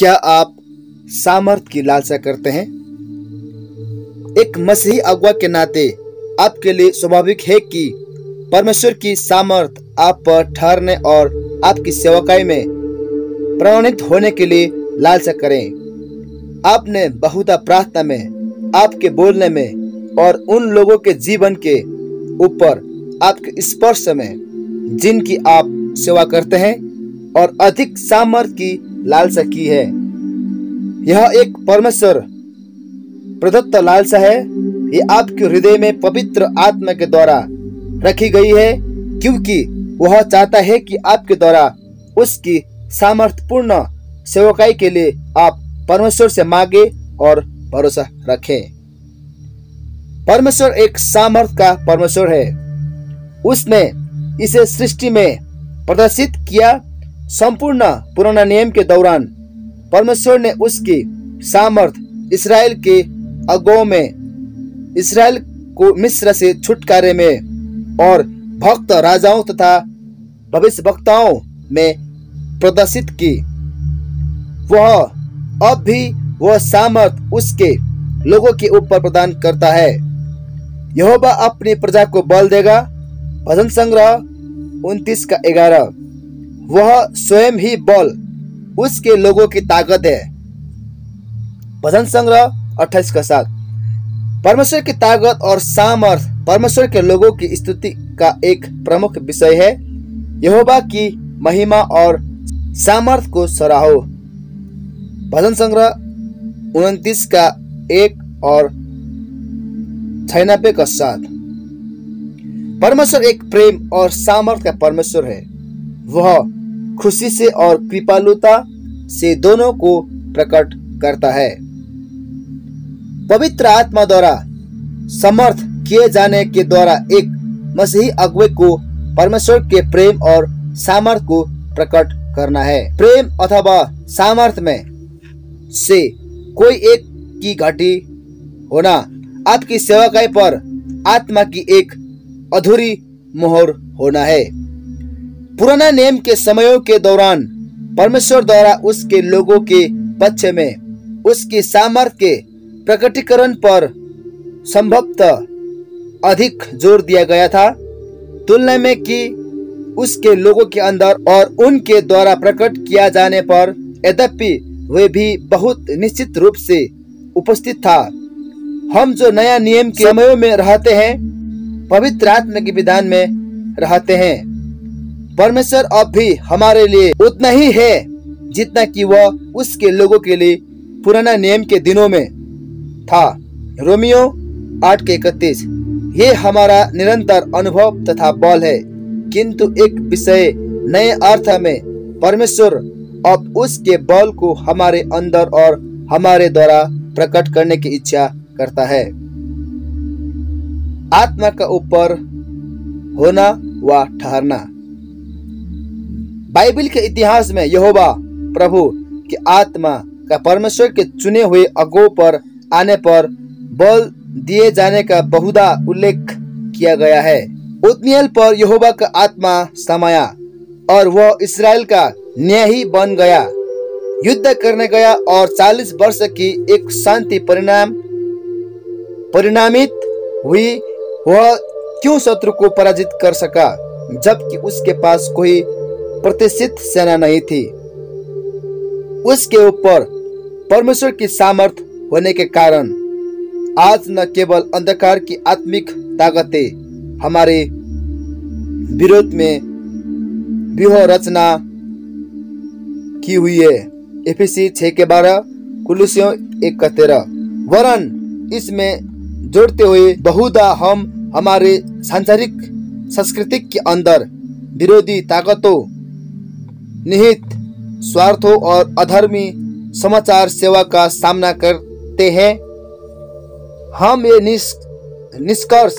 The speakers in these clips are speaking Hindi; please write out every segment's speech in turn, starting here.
क्या आप सामर्थ की लालसा करते हैं? एक मसीही अगुआ के नाते आपके लिए स्वाभाविक है कि परमेश्वर की सामर्थ आप पर ठहरने और आपकी सेवकाई में प्रमाणित होने के लिए लालसा करें। आपने बहुधा प्रार्थना में, आपके बोलने में और उन लोगों के जीवन के ऊपर आपके स्पर्श में जिनकी आप सेवा करते हैं और अधिक सामर्थ की लालसा की है। यह एक परमेश्वर प्रदत्त लालसा है। ये आपके हृदय में पवित्र आत्मा के द्वारा रखी गई है, क्योंकि वह चाहता है कि आपके द्वारा उसकी सामर्थ्यपूर्ण सेवकाई के लिए आप परमेश्वर से मांगे और भरोसा रखें। परमेश्वर एक सामर्थ का परमेश्वर है। उसने इसे सृष्टि में प्रदर्शित किया। संपूर्ण पुराना नियम के दौरान परमेश्वर ने उसकी सामर्थ इस्राएल के अगुओं में, इस्राएल को मिस्र से छुटकारे में और भक्त राजाओं तथा भविष्यवक्ताओं में प्रदर्शित की। वह अब भी वह सामर्थ उसके लोगों के ऊपर प्रदान करता है। यहोवा अपनी प्रजा को बल देगा। भजन संग्रह 29:11। वह स्वयं ही बल उसके लोगों की ताकत है। भजन संग्रह 28:7। परमेश्वर की ताकत और सामर्थ परमेश्वर के लोगों की स्तुति का एक प्रमुख विषय है। यहोवा की महिमा और सामर्थ को सराहो। भजन संग्रह 29:1 और 96:7। परमेश्वर एक प्रेम और सामर्थ का परमेश्वर है। वह खुशी से और कृपालुता से दोनों को प्रकट करता है। पवित्र आत्मा द्वारा समर्थ किए जाने के द्वारा एक मसीही अगुवे को परमेश्वर के प्रेम और सामर्थ को प्रकट करना है। प्रेम अथवा सामर्थ में से कोई एक की घटी होना आपकी सेवकाई पर आत्मा की एक अधूरी मोहर होना है। पुराना नियम के समयों के दौरान परमेश्वर द्वारा उसके लोगों के पक्ष में उसकी सामर्थ के प्रकटीकरण पर संभवतः अधिक जोर दिया गया था, तुलना में कि उसके लोगों के अंदर और उनके द्वारा प्रकट किया जाने पर। यद्यपि वे भी बहुत निश्चित रूप से उपस्थित था। हम जो नया नियम के समयों में रहते हैं, पवित्र आत्मा के विधान में रहते हैं, परमेश्वर अब भी हमारे लिए उतना ही है जितना कि वह उसके लोगों के लिए पुराना नियम के दिनों में था। रोमियो 8:31। ये हमारा निरंतर अनुभव तथा बल है, किंतु एक विषय नए अर्थ में परमेश्वर अब उसके बल को हमारे अंदर और हमारे द्वारा प्रकट करने की इच्छा करता है। आत्मा का ऊपर होना व ठहरना। बाइबल के इतिहास में यहोवा प्रभु की आत्मा का परमेश्वर के चुने हुए अगुओं पर आने पर बल दिए जाने का बहुधा उल्लेख किया गया है। उतनिएल पर यहोवा का आत्मा समाया और वह इस्राएल का न्यायी बन गया। युद्ध करने गया और 40 वर्ष की एक शांति परिणामित हुई। वह क्यों शत्रु को पराजित कर सका, जबकि उसके पास कोई प्रतिष्ठित सेना नहीं थी। उसके ऊपर परमेश्वर की सामर्थ होने के कारण आज न केवल अंधकार की आत्मिक ताकतें हमारे विरोध में व्यूह रचना की हुई है, एफिसी 6:12, कुलुस्सियों 1:13, वरन इसमें जोड़ते हुए बहुधा हम हमारे सांसारिक संस्कृति के अंदर विरोधी ताकतों, निहित स्वार्थों और अधर्मी समाचार सेवा का सामना करते हैं। हम ये निष्कर्ष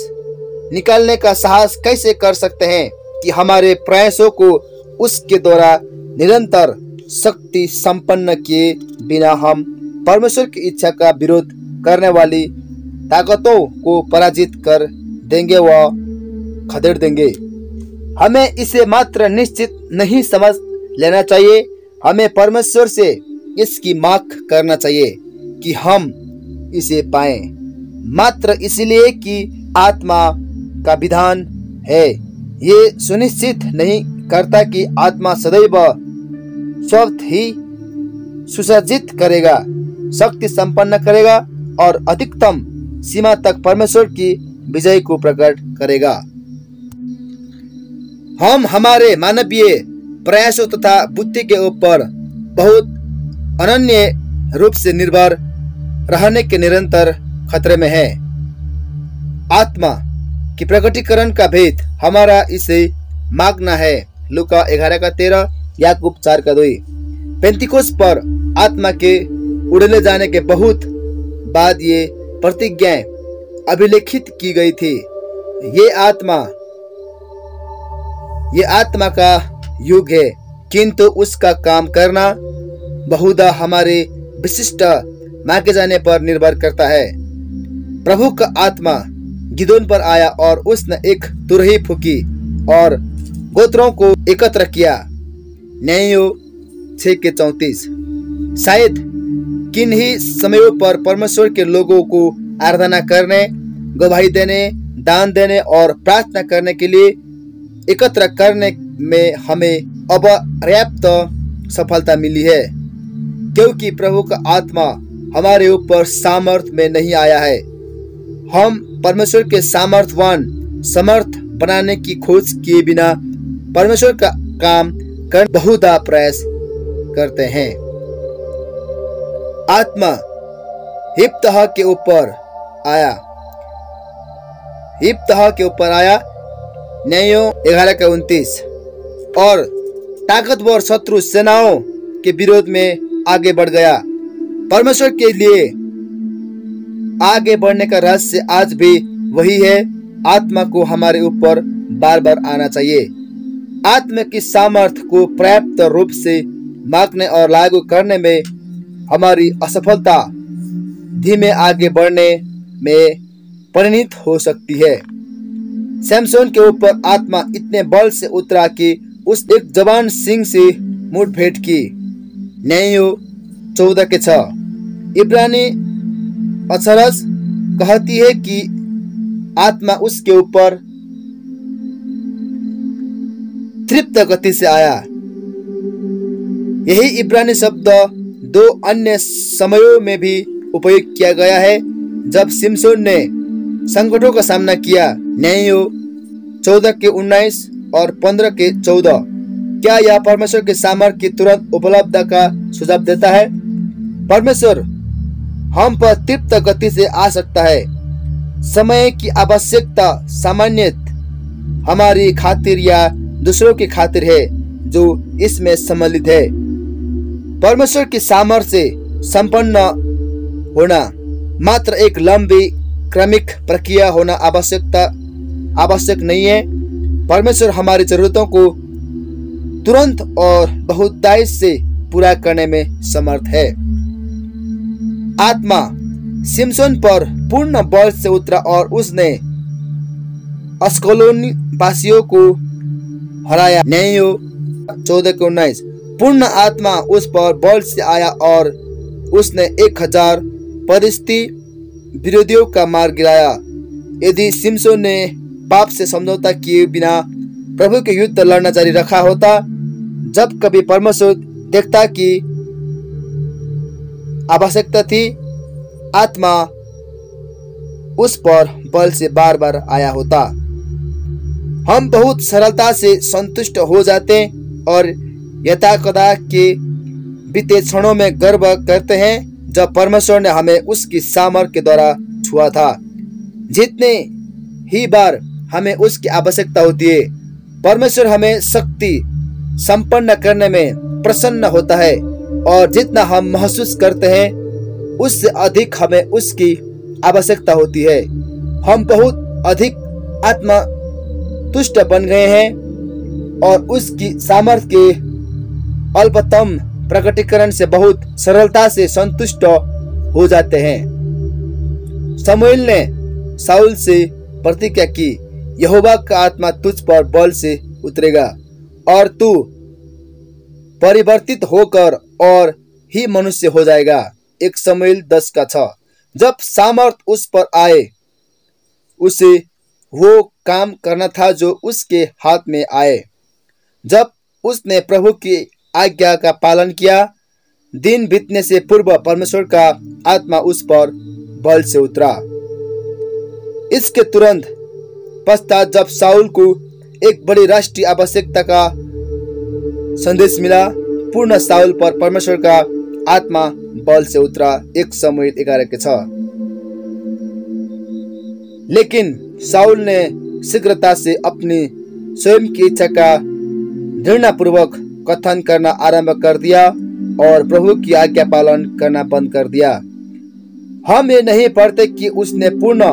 निकालने का साहस कैसे कर सकते हैं कि हमारे प्रयासों को उसके द्वारा निरंतर शक्ति संपन्न किए बिना हम परमेश्वर की इच्छा का विरोध करने वाली ताकतों को पराजित कर देंगे व खदेड़ देंगे। हमें इसे मात्र निश्चित नहीं समझ लेना चाहिए। हमें परमेश्वर से इसकी मांग करना चाहिए कि हम इसे पाएं, मात्र इसलिए कि आत्मा का विधान है। ये सुनिश्चित नहीं करता कि आत्मा सदैव स्वतः ही सुसज्जित करेगा, शक्ति संपन्न करेगा और अधिकतम सीमा तक परमेश्वर की विजय को प्रकट करेगा। हम हमारे मानवीय प्रयासों तथा बुद्धि के ऊपर बहुत अनन्य रूप से निर्भर रहने के निरंतर खतरे में है। आत्मा की प्रकटीकरण का भेद हमारा इसे मांगना है। लूका 11:13, याकूब 4:2। पेंतिकोस्त पर आत्मा के उड़ले जाने के बहुत बाद ये प्रतिज्ञाएं अभिलेखित की गई थी। ये आत्मा का युग है, किंतु उसका काम करना बहुधा हमारे विशिष्ट मांगे जाने पर निर्भर करता है। प्रभु का आत्मा गिदोन पर आया और उसने एक तुरही फूकी और गोत्रों को एकत्र किया। न्यायों 6:34। शायद किन्हीं समयों पर परमेश्वर के लोगों को आराधना करने, गवाही देने, दान देने और प्रार्थना करने के लिए एकत्र करने में हमें अपर्याप्त सफलता मिली है, क्योंकि प्रभु का आत्मा हमारे ऊपर सामर्थ्य में नहीं आया है। हम परमेश्वर के समर्थ बनाने की खोज किए बिना परमेश्वर का काम कर बहुधा प्रयास करते हैं। आत्मा हिप्तह के ऊपर आया। न्यायों 11:29। और ताकतवर शत्रु सेनाओं के विरोध में आगे बढ़ गया। परमेश्वर के लिए आगे बढ़ने का रहस्य आज भी वही है। आत्मा को हमारे ऊपर बार बार आना चाहिए। आत्मा की सामर्थ्य को पर्याप्त रूप से मांगने और लागू करने में हमारी असफलता धीमे आगे बढ़ने में परिणत हो सकती है। सैमसन के ऊपर आत्मा इतने बल से उतरा कि उस एक जवान सिंह से मुठभेड़ की। न्यायों 14:6। इब्रानी अक्षरश कहती है कि आत्मा उसके ऊपर तृप्त गति से आया। यही इब्रानी शब्द दो अन्य समयों में भी उपयोग किया गया है जब सिमसोन ने संकटों का सामना किया। न्यायों 14:19 और 15:14। क्या यह परमेश्वर के सामर्थ्य की तुरंत उपलब्धता का सुझाव देता है? परमेश्वर हम पर तृप्त गति से आ सकता है। समय की आवश्यकता सामान्यतः हमारी खातिर या दूसरों की खातिर है जो इसमें सम्मिलित है। परमेश्वर की सामर्थ्य से संपन्न होना मात्र एक लंबी क्रमिक प्रक्रिया होना आवश्यक नहीं है। परमेश्वर हमारी जरूरतों को तुरंत और बहुतायत से पूरा करने में समर्थ है। आत्मा सिमसोन पर पूर्ण बल से उतरा और उसने अस्कलोनी वासियों को हराया। न्यायों 14:19। पूर्ण आत्मा उस पर बल से आया और उसने 1000 परिस्थिति विरोधियों का मार गिराया। यदि सिमसोन ने पाप से समझौता किए बिना प्रभु के युद्ध लड़ना जारी रखा होता, जब कभी परमेश्वर देखता कि आवश्यकता थी, आत्मा उस पर बल से बार बार आया होता। हम बहुत सरलता से संतुष्ट हो जाते और यथाकथा के बीते क्षणों में गर्व करते हैं जब परमेश्वर ने हमें उसकी सामर्थ्य के द्वारा छुआ था। जितने ही बार हमें उसकी आवश्यकता होती है, परमेश्वर हमें शक्ति संपन्न करने में प्रसन्न होता है और जितना हम महसूस करते हैं उससे अधिक हमें उसकी आवश्यकता होती है। हम बहुत अधिक आत्मा तुष्ट बन गए हैं और उसकी सामर्थ्य के अल्पतम प्रकटीकरण से बहुत सरलता से संतुष्ट हो जाते हैं। शमूएल ने शाऊल से प्रतिज्ञा की, यहोवा का आत्मा तुझ पर बल से उतरेगा और तू परिवर्तित होकर और ही मनुष्य हो जाएगा। 1 शमूएल 10:6। जब सामर्थ उस पर आए, उसे वो काम करना था जो उसके हाथ में आए। जब उसने प्रभु की आज्ञा का पालन किया, दिन बीतने से पूर्व परमेश्वर का आत्मा उस पर बल से उतरा। इसके तुरंत पश्चात जब शाऊल को एक बड़ी राष्ट्रीय आवश्यकता का संदेश मिला, पूर्ण शाऊल पर परमेश्वर का आत्मा बल से उतरा। 1 शमूएल 11:6। लेकिन शाऊल ने शीघ्रता से अपनी स्वयं की इच्छा का घृणापूर्वक कथन करना आरंभ कर दिया और प्रभु की आज्ञा पालन करना बंद कर दिया। हम ये नहीं पढ़ते कि उसने पूर्ण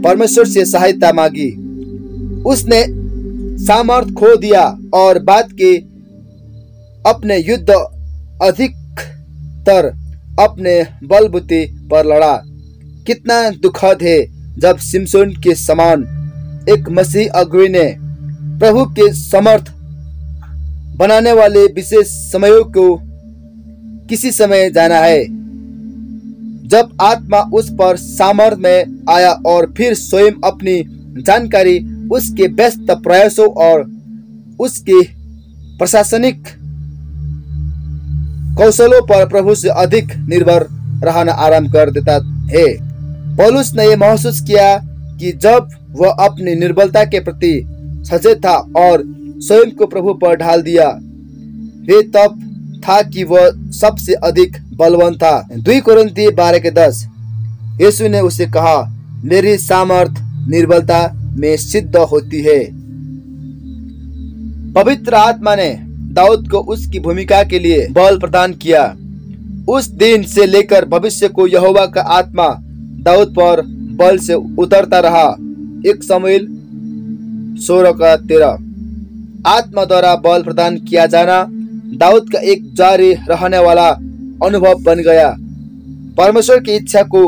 परमेश्वर से सहायता मांगी। उसने सामर्थ खो दिया और बाद के अपने युद्ध अधिकतर अपने बलबूते पर लड़ा। कितना दुखद है जब सिमसोन के समान एक मसीही अगुवे ने प्रभु के समर्थ बनाने वाले विशेष समयों को किसी समय जाना है, जब आत्मा उस पर सामर्थ में आया और फिर स्वयं अपनी जानकारी उसके व्यस्त प्रयासों और उसके प्रशासनिक कौशलों पर प्रभु से अधिक निर्भर रहना आरंभ कर देता है। पौलुस ने यह महसूस किया कि जब वह अपनी निर्बलता के प्रति सचेत था और स्वयं को प्रभु पर ढाल दिया, वे तब था कि वह सबसे अधिक बलवान था। 2 कोरिन्थी 12:10। यीशु ने उसे कहा, मेरी सामर्थ निर्बलता में सिद्ध होती है। पवित्र आत्मा ने दाऊद को उसकी भूमिका के लिए बल प्रदान किया। उस दिन से लेकर भविष्य को यहोवा का आत्मा दाऊद पर बल से उतरता रहा। 1 शमूएल 16:13। आत्मा द्वारा बल प्रदान किया जाना दाऊद का एक जारी रहने वाला अनुभव बन गया। परमेश्वर की इच्छा को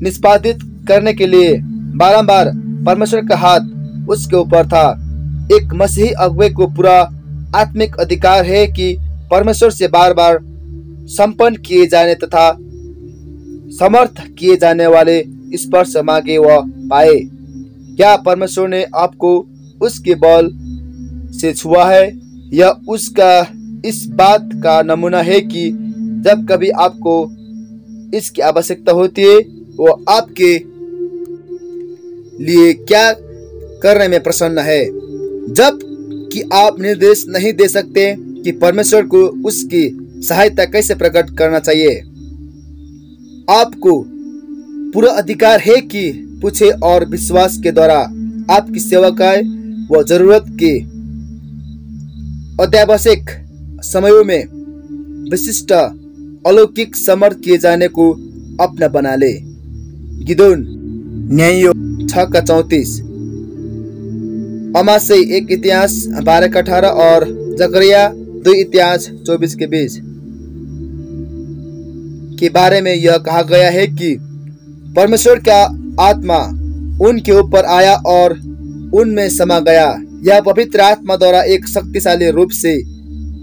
निष्पादित करने के लिए बारंबार परमेश्वर का हाथ उसके ऊपर था। एक मसीही अगुवे को पूरा आत्मिक अधिकार है कि परमेश्वर से बार बार संपन्न किए जाने तथा समर्थ किए जाने वाले स्पर्श मांगे वह पाए। क्या परमेश्वर ने आपको उसके बल से छुआ है? यह उसका इस बात का नमूना है कि जब कभी आपको इसकी आवश्यकता होती है, वो आपके लिए क्या करने में प्रसन्न है, जब कि आप निर्देश नहीं दे सकते कि परमेश्वर को उसकी सहायता कैसे प्रकट करना चाहिए। आपको पूरा अधिकार है कि पूछे और विश्वास के द्वारा आपकी सेवा का व जरूरत के अत्यावश्यक समयों में विशिष्ट अलौकिक समर्थ किए जाने को अपना बना ले। गिदोन न्यायों 6:34, अमासई 1 इतिहास 12:18 और जकरिया 2 इतिहास 24:20 के बारे में यह कहा गया है कि परमेश्वर का आत्मा उनके ऊपर आया और उनमें समा गया। यह पवित्र आत्मा द्वारा एक शक्तिशाली रूप से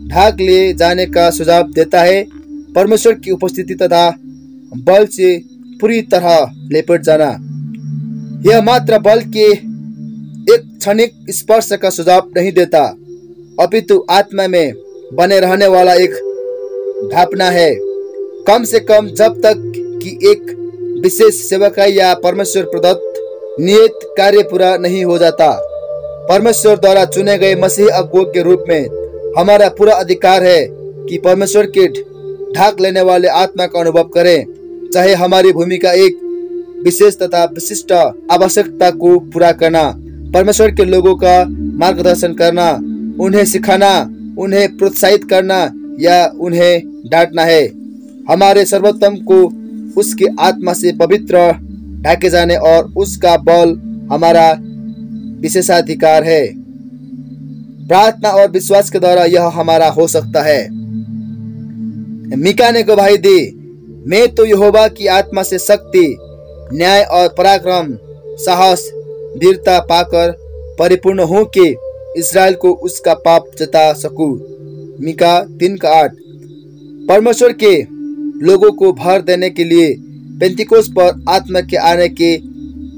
ढाक लिए जाने का सुझाव देता है। परमेश्वर की उपस्थिति तथा बल से पूरी तरह लेपट जाना। यह मात्र बल के एक क्षणिक स्पर्श का सुझाव नहीं देता, अपितु आत्मा में बने रहने वाला एक ढापना है, कम से कम जब तक कि एक विशेष सेवकाई या परमेश्वर प्रदत्त नियत कार्य पूरा नहीं हो जाता। परमेश्वर द्वारा चुने गए मसीही अगुवों के रूप में हमारा पूरा अधिकार है कि परमेश्वर के ढाक लेने वाले आत्मा का अनुभव करें, चाहे हमारी भूमिका एक विशेष तथा विशिष्ट आवश्यकता को पूरा करना, परमेश्वर के लोगों का मार्गदर्शन करना, उन्हें सिखाना, उन्हें प्रोत्साहित करना या उन्हें डांटना है। हमारे सर्वोत्तम को उसके आत्मा से पवित्र ढाके जाने और उसका बल हमारा विशेषाधिकार है। प्रार्थना और विश्वास के द्वारा यह हमारा हो सकता है। मीका ने गवाही दी, मैं तो यहोवा की आत्मा से शक्ति, न्याय और पराक्रम, साहस, वीरता पाकर परिपूर्ण हूँ कि इस्राएल को उसका पाप जता सकूं। मीका 3:8। परमेश्वर के लोगों को भर देने के लिए पेंतिकोस्त पर आत्मा के आने के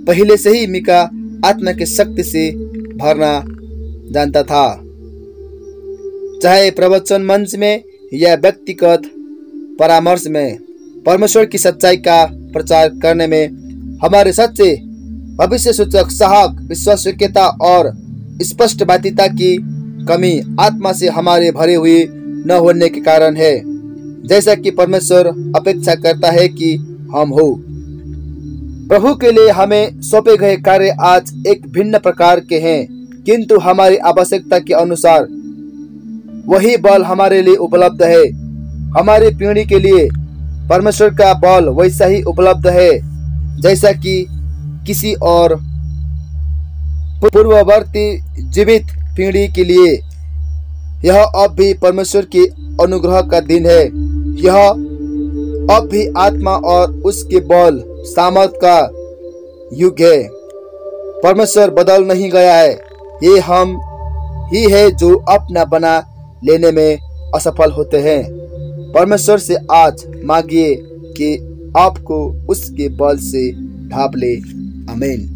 पहले से ही मीका आत्मा की शक्ति से भरना जानता था। चाहे प्रवचन मंच में या व्यक्तिगत परामर्श में, परमेश्वर की सच्चाई का प्रचार करने में हमारे सच्चे भविष्य सूचक साहस, विश्वासयोग्यता और स्पष्टवादिता की कमी आत्मा से हमारे भरे हुए न होने के कारण है, जैसा कि परमेश्वर अपेक्षा करता है कि हम हो। प्रभु के लिए हमें सौंपे गए कार्य आज एक भिन्न प्रकार के हैं, किंतु हमारी आवश्यकता के अनुसार वही बल हमारे लिए उपलब्ध है। हमारी पीढ़ी के लिए परमेश्वर का बल वैसा ही उपलब्ध है जैसा कि किसी और पूर्ववर्ती जीवित पीढ़ी के लिए। यह अब भी परमेश्वर के अनुग्रह का दिन है। यह अब भी आत्मा और उसके बल सामर्थ का युग है। परमेश्वर बदल नहीं गया है। ये हम ही है जो अपना बना लेने में असफल होते हैं। परमेश्वर से आज मांगिए कि आपको उसके बल से ढांप ले। आमीन।